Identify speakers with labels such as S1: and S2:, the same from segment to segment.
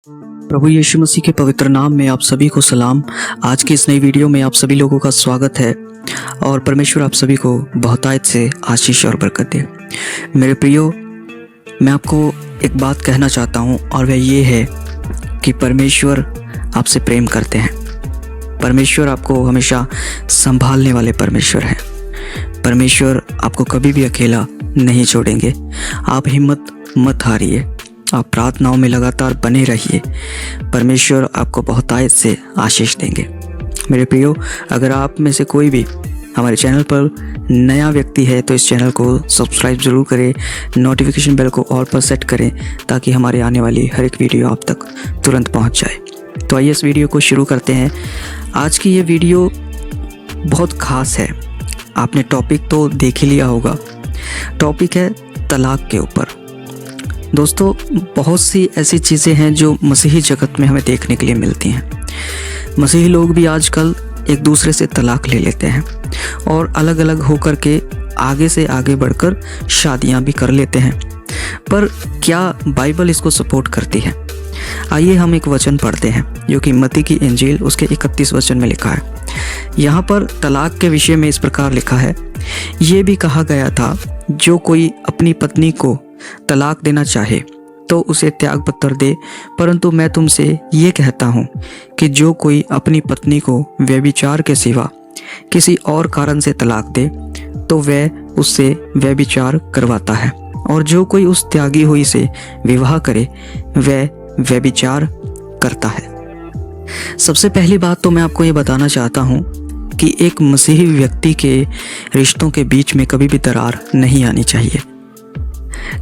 S1: प्रभु यीशु मसीह के पवित्र नाम में आप सभी को सलाम। आज की इस नई वीडियो में आप सभी लोगों का स्वागत है और परमेश्वर आप सभी को बहुतायत से आशीष और बरकत दे। मेरे प्रियो, मैं आपको एक बात कहना चाहता हूँ और वह ये है कि परमेश्वर आपसे प्रेम करते हैं। परमेश्वर आपको हमेशा संभालने वाले परमेश्वर हैं। परमेश्वर आपको कभी भी अकेला नहीं छोड़ेंगे। आप हिम्मत मत हारिए, आप प्रार्थनाओं में लगातार बने रहिए। परमेश्वर आपको बहुतायत से आशीष देंगे। मेरे प्रियो, अगर आप में से कोई भी हमारे चैनल पर नया व्यक्ति है तो इस चैनल को सब्सक्राइब ज़रूर करें, नोटिफिकेशन बेल को ऑल पर सेट करें ताकि हमारे आने वाली हर एक वीडियो आप तक तुरंत पहुंच जाए। तो आइए इस वीडियो को शुरू करते हैं। आज की ये वीडियो बहुत ख़ास है। आपने टॉपिक तो देख ही लिया होगा। टॉपिक है तलाक के ऊपर। दोस्तों, बहुत सी ऐसी चीज़ें हैं जो मसीही जगत में हमें देखने के लिए मिलती हैं। मसीही लोग भी आजकल एक दूसरे से तलाक ले लेते हैं और अलग अलग होकर के आगे से आगे बढ़कर शादियां भी कर लेते हैं। पर क्या बाइबल इसको सपोर्ट करती है? आइए हम एक वचन पढ़ते हैं जो कि मत्ती की इंजील उसके 31 वचन में लिखा है। यहाँ पर तलाक के विषय में इस प्रकार लिखा है, ये भी कहा गया था, जो कोई अपनी पत्नी को तलाक देना चाहे तो उसे त्याग पत्र दे, परंतु मैं तुमसे ये कहता हूँ कि जो कोई अपनी पत्नी को व्यभिचार के सिवा किसी और कारण से तलाक दे तो वह उससे व्यभिचार करवाता है, और जो कोई उस त्यागी हुई से विवाह करे वह व्यभिचार करता है। सबसे पहली बात तो मैं आपको ये बताना चाहता हूँ कि एक मसीही व्यक्ति के रिश्तों के बीच में कभी भी दरार नहीं आनी चाहिए।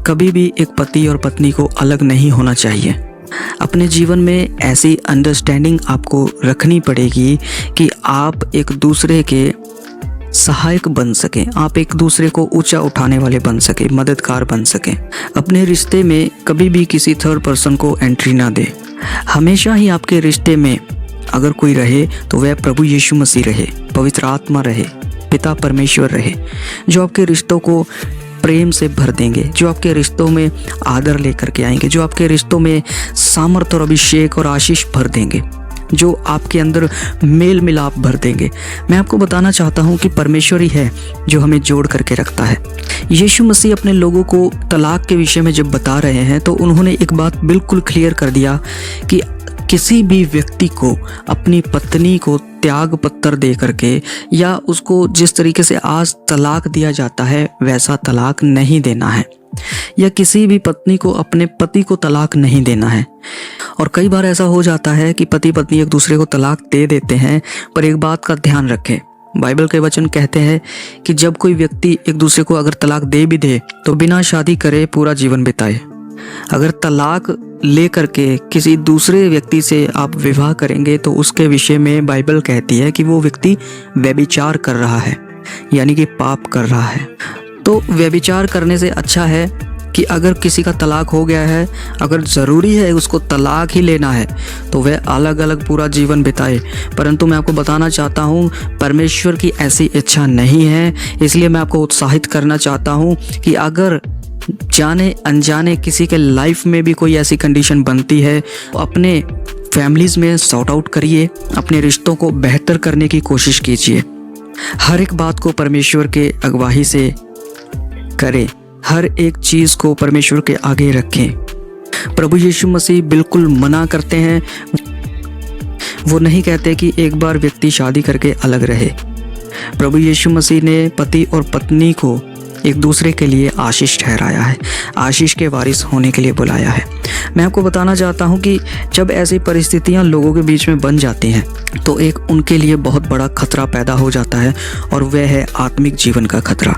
S1: कभी भी एक पति और पत्नी को अलग नहीं होना चाहिए। अपने जीवन में ऐसी अंडरस्टैंडिंग आपको रखनी पड़ेगी कि आप एक दूसरे के सहायक बन सकें, आप एक दूसरे को ऊंचा उठाने वाले बन सकें, मददगार बन सकें। अपने रिश्ते में कभी भी किसी थर्ड पर्सन को एंट्री ना दें। हमेशा ही आपके रिश्ते में अगर कोई रहे तो वह प्रभु यीशु मसीह रहे, पवित्र आत्मा रहे, पिता परमेश्वर रहे, जो आपके रिश्तों को प्रेम से भर देंगे, जो आपके रिश्तों में आदर लेकर के आएंगे, जो आपके रिश्तों में सामर्थ और अभिषेक और आशीष भर देंगे, जो आपके अंदर मेल मिलाप भर देंगे। मैं आपको बताना चाहता हूँ कि परमेश्वर ही है जो हमें जोड़ करके रखता है। यीशु मसीह अपने लोगों को तलाक के विषय में जब बता रहे हैं तो उन्होंने एक बात बिल्कुल क्लियर कर दिया कि किसी भी व्यक्ति को अपनी पत्नी को त्याग पत्र दे करके या उसको जिस तरीके से आज तलाक दिया जाता है वैसा तलाक नहीं देना है, या किसी भी पत्नी को अपने पति को तलाक नहीं देना है। और कई बार ऐसा हो जाता है कि पति पत्नी एक दूसरे को तलाक दे देते हैं, पर एक बात का ध्यान रखें, बाइबल के वचन कहते हैं कि जब कोई व्यक्ति एक दूसरे को अगर तलाक दे भी दे तो बिना शादी करे पूरा जीवन बिताए। अगर तलाक ले करके किसी दूसरे व्यक्ति से आप विवाह करेंगे तो उसके विषय में बाइबल कहती है कि वो व्यक्ति व्यभिचार कर रहा है, यानी कि पाप कर रहा है। तो व्यभिचार करने से अच्छा है कि अगर किसी का तलाक हो गया है, अगर ज़रूरी है उसको तलाक ही लेना है तो वह अलग अलग पूरा जीवन बिताए। परंतु मैं आपको बताना चाहता हूँ परमेश्वर की ऐसी इच्छा नहीं है। इसलिए मैं आपको उत्साहित करना चाहता हूँ कि अगर जाने अनजाने किसी के लाइफ में भी कोई ऐसी कंडीशन बनती है तो अपने फैमिलीज़ में सॉर्ट आउट करिए, अपने रिश्तों को बेहतर करने की कोशिश कीजिए। हर एक बात को परमेश्वर के अगुवाई से करें, हर एक चीज़ को परमेश्वर के आगे रखें। प्रभु यीशु मसीह बिल्कुल मना करते हैं। वो नहीं कहते कि एक बार व्यक्ति शादी करके अलग रहे। प्रभु यीशु मसीह ने पति और पत्नी को एक दूसरे के लिए आशीष ठहराया है, आशीष के वारिस होने के लिए बुलाया है। मैं आपको बताना चाहता हूँ कि जब ऐसी परिस्थितियाँ लोगों के बीच में बन जाती हैं तो एक उनके लिए बहुत बड़ा खतरा पैदा हो जाता है, और वह है आत्मिक जीवन का खतरा।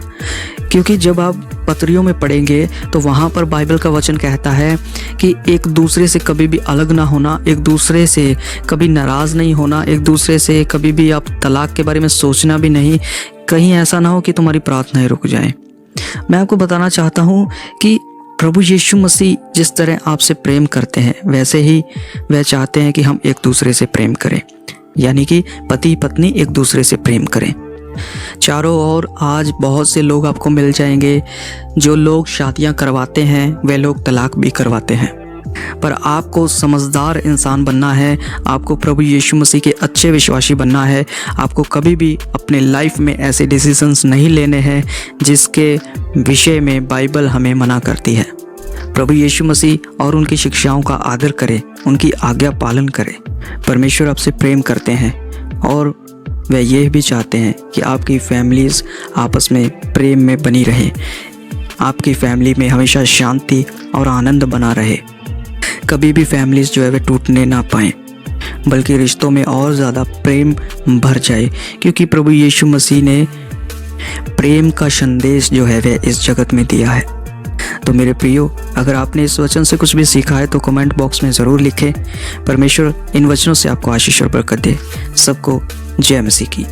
S1: क्योंकि जब आप पत्रियों में पढ़ेंगे तो वहाँ पर बाइबल का वचन कहता है कि एक दूसरे से कभी भी अलग ना होना, एक दूसरे से कभी नाराज़ नहीं होना, एक दूसरे से कभी भी आप तलाक के बारे में सोचना भी नहीं। कहीं ऐसा ना हो कि तुम्हारी प्रार्थनाएं रुक जाएं। मैं आपको बताना चाहता हूँ कि प्रभु यीशु मसीह जिस तरह आपसे प्रेम करते हैं वैसे ही वह चाहते हैं कि हम एक दूसरे से प्रेम करें, यानी कि पति पत्नी एक दूसरे से प्रेम करें। चारों ओर आज बहुत से लोग आपको मिल जाएंगे। जो लोग शादियां करवाते हैं वे लोग तलाक भी करवाते हैं। पर आपको समझदार इंसान बनना है, आपको प्रभु यीशु मसीह के अच्छे विश्वासी बनना है। आपको कभी भी अपने लाइफ में ऐसे डिसीजंस नहीं लेने हैं जिसके विषय में बाइबल हमें मना करती है। प्रभु यीशु मसीह और उनकी शिक्षाओं का आदर करें, उनकी आज्ञा पालन करें। परमेश्वर आपसे प्रेम करते हैं और वह यह भी चाहते हैं कि आपकी फैमिलीज़ आपस में प्रेम में बनी रहे, आपकी फैमिली में हमेशा शांति और आनंद बना रहे। कभी भी फैमिलीज़ जो है वे टूटने ना पाएँ, बल्कि रिश्तों में और ज़्यादा प्रेम भर जाए, क्योंकि प्रभु यीशु मसीह ने प्रेम का संदेश जो है वह इस जगत में दिया है। तो मेरे प्रियो, अगर आपने इस वचन से कुछ भी सीखा है तो कमेंट बॉक्स में ज़रूर लिखें। परमेश्वर इन वचनों से आपको आशीष और बरकत दे। सबको जय मसीह की।